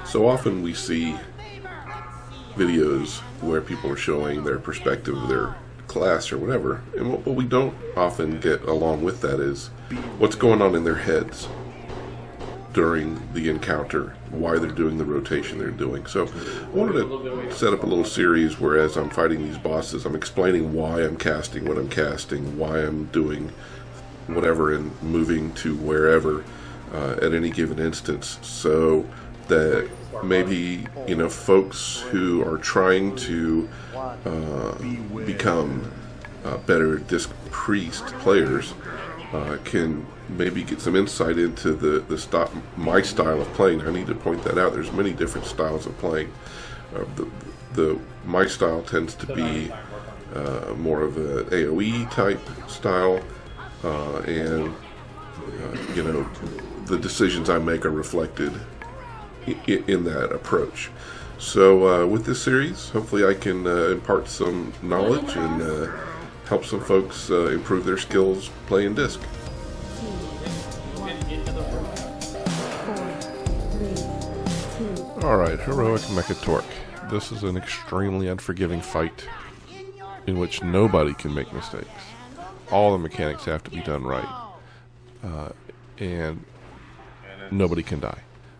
So often we see videos where people are showing their perspective of their class or whatever, and what we don't often get along with that is what's going on in their heads during the encounter, why they're doing the rotation they're doing. So I wanted to set up a little series where as I'm fighting these bosses, I'm explaining why I'm casting what I'm casting, why I'm doing whatever and moving to wherever at any given instance, so that maybe, folks who are trying to become better disc priest players can maybe get some insight into my style of playing. I need to point that out. There's many different styles of playing. My style tends to be more of an AOE type style, and the decisions I make are reflected in that approach. So with this series, hopefully I can impart some knowledge and help some folks improve their skills playing disc. Alright, Heroic Mekkatorque. This is an extremely unforgiving fight in which nobody can make mistakes. All the mechanics have to be done right, and nobody can die.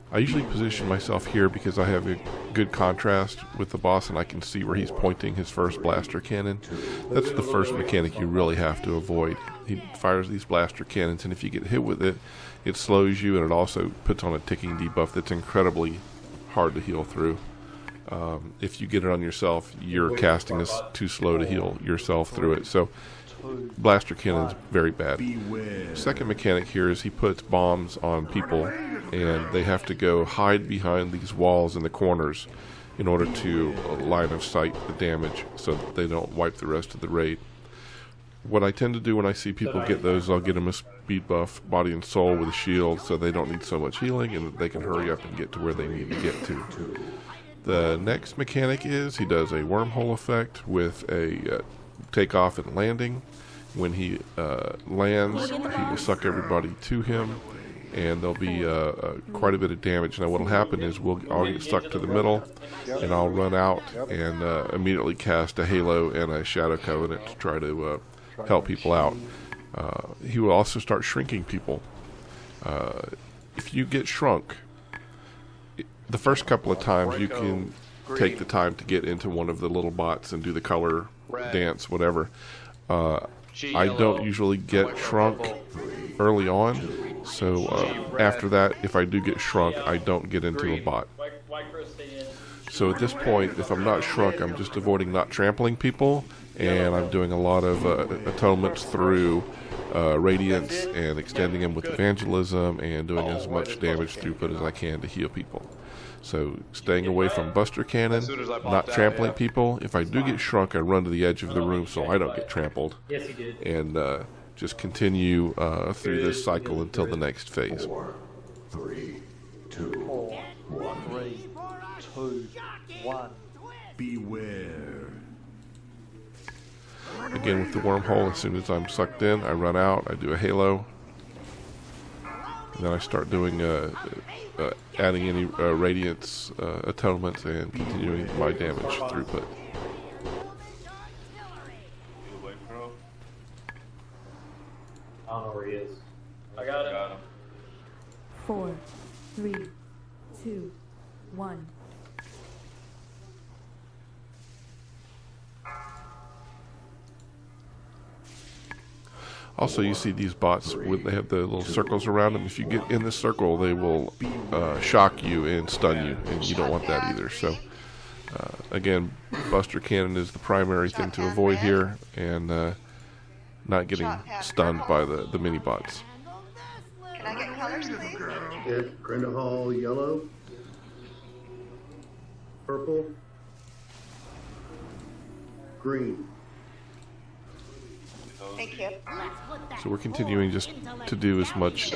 I usually position myself here because I have a good contrast with the boss and I can see where he's pointing his first blaster cannon. That's the first mechanic you really have to avoid. He fires these blaster cannons, and if you get hit with it, it slows you, and it also puts on a ticking debuff that's incredibly hard to heal through. If you get it on yourself, your casting is too slow to heal yourself through it. So blaster cannon's very bad. Second mechanic here is he puts bombs on people, and they have to go hide behind these walls in the corners in order to line of sight the damage so that they don't wipe the rest of the raid. What I tend to do when I see people get those, I'll get them a speed buff, body and soul with a shield, so they don't need so much healing and they can hurry up and get to where they need to get to. The next mechanic is he does a wormhole effect with a takeoff and landing. When he lands, he will suck everybody to him, and there'll be quite a bit of damage. Now what will happen is I'll get stuck to the middle, and I'll run out and immediately cast a Halo and a Shadow Covenant to try to help people out. He will also start shrinking people. If you get shrunk, the first couple of times you can take the time to get into one of the little bots and do the color dance, whatever. I don't usually get shrunk early on, so after that, if I do get shrunk, I don't get into a bot. So at this point, if I'm not shrunk, I'm just avoiding not trampling people, and I'm doing a lot of atonements through radiance and extending them with evangelism and doing as much damage throughput as I can to heal people. So staying away from buster cannon, not trampling people. If I do get shrunk, I run to the edge of the room so I don't get trampled. Yes, he did. And just continue through this cycle until the next phase. 4, 3, 2, 1. 3, 2, 1. Beware. Again with the wormhole, as soon as I'm sucked in, I run out, I do a Halo. And then I start doing adding any radiance atonements and continuing my damage throughput. I don't know where he is. I got him. 4, 3, 2, 1. Also, you see these bots, they have the little circles around them. If you get in this circle, they will shock you and stun you, and you don't want that either. So, again, Buster Cannon is the primary thing to avoid here, and not getting stunned by the mini-bots. Can I get colors, please? Get Brenda Hall yellow, purple, green. Thank you. So we're continuing just to do as much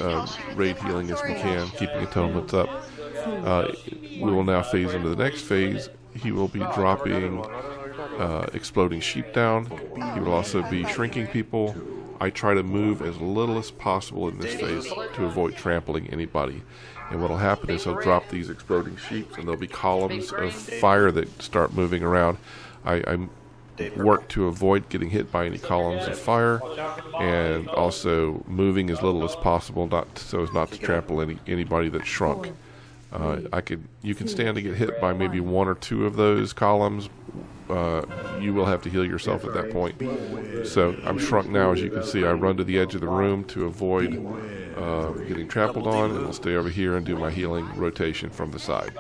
raid healing as we can, keeping atonements up. We will now phase into the next phase. He will be dropping exploding sheep down. He will also be shrinking people. I try to move as little as possible in this phase to avoid trampling anybody. And what will happen is he'll drop these exploding sheets, and there'll be columns of fire that start moving around. I work to avoid getting hit by any columns of fire, and also moving as little as possible, so as not to trample anybody that's shrunk. You can stand to get hit by maybe one or two of those columns. You will have to heal yourself at that point. So I'm shrunk now, as you can see. I run to the edge of the room to avoid getting trampled on, and I'll stay over here and do my healing rotation from the side.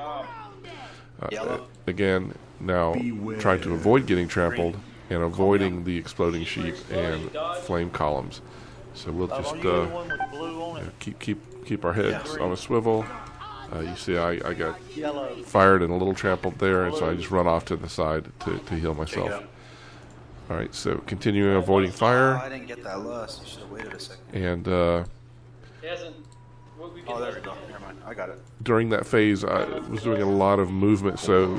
Again, now trying to avoid getting trampled and avoiding the exploding sheep and flame columns. So we'll just keep our heads on a swivel. You see I got fired and a little trampled there, and so I just run off to the side to heal myself. Alright, so continuing avoiding fire. I didn't get that lust. You should have waited a second. And Oh, there's a Never mind. I got it. during that phase, I was doing a lot of movement, so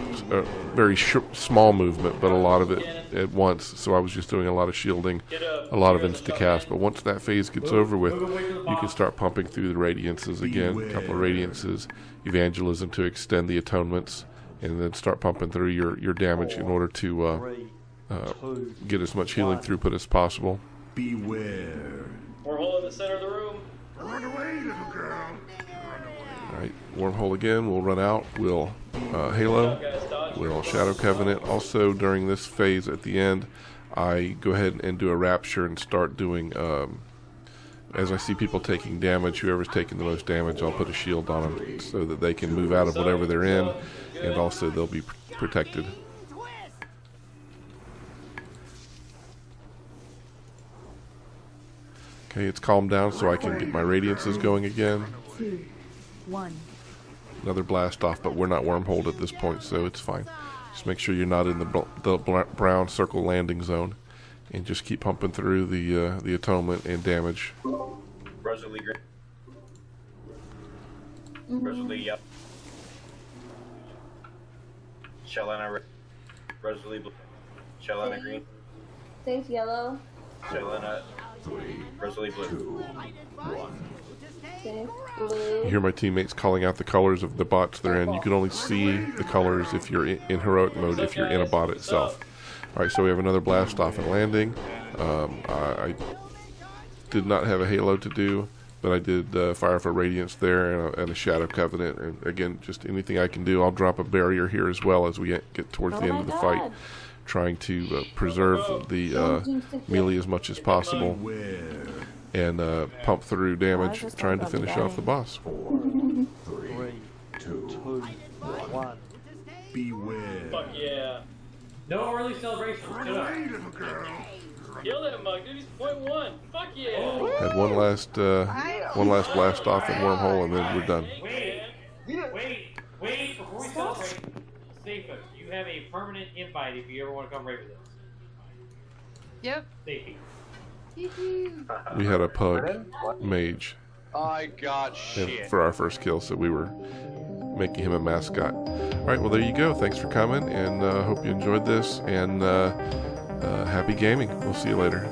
very small movement, but a lot of it at once. So I was just doing a lot of shielding, a lot of insta-cast. But once that phase gets over with, you can start pumping through the radiances again, a couple of radiances, evangelism to extend the atonements, and then start pumping through your damage in order to get as much healing throughput as possible. Beware. Wormhole in the center of the room. Run away, little girl. Alright, wormhole again, we'll run out, we'll Halo, we'll Shadow Covenant. Also during this phase at the end, I go ahead and do a Rapture and start doing, as I see people taking damage, whoever's taking the most damage, I'll put a shield on them so that they can move out of whatever they're in, and also they'll be protected. Okay, it's calmed down so I can get my radiances going again. 2, 1. Another blast off, but we're not wormholed at this point, so it's fine. Just make sure you're not in the brown circle landing zone, and just keep pumping through the atonement and damage. Rosalie green. Rosalie yep. Shelana red. Rosalie blue. Shelana green. Safe yellow. Shelana. Rosalie blue. 2, 1. Safe You blue. hear my teammates calling out the colors of the bots they're in. You can only see the colors if you're in heroic mode, if you're in a bot itself. Alright, so we have another blast off and landing. I did not have a Halo to do, but I did Fire for Radiance there and a Shadow Covenant. And again, just anything I can do. I'll drop a barrier here as well as we get towards the end of the fight, trying to preserve the melee as much as possible and pump through damage, trying to finish off the boss. 3, 2, 1. beware. Fuck yeah. No early celebration. Run Shut up. away, little girl. Kill that mug, dude. He's .1. Fuck yeah. Had one last blast off at wormhole, and then we're done. Wait, before we celebrate, Safa, you have a permanent invite if you ever want to come raid with us. Yep. Safety. We had a pug mage I got for our first kill, so we were making him a mascot. Alright, well there you go. Thanks for coming, and hope you enjoyed this, and happy gaming. We'll see you later.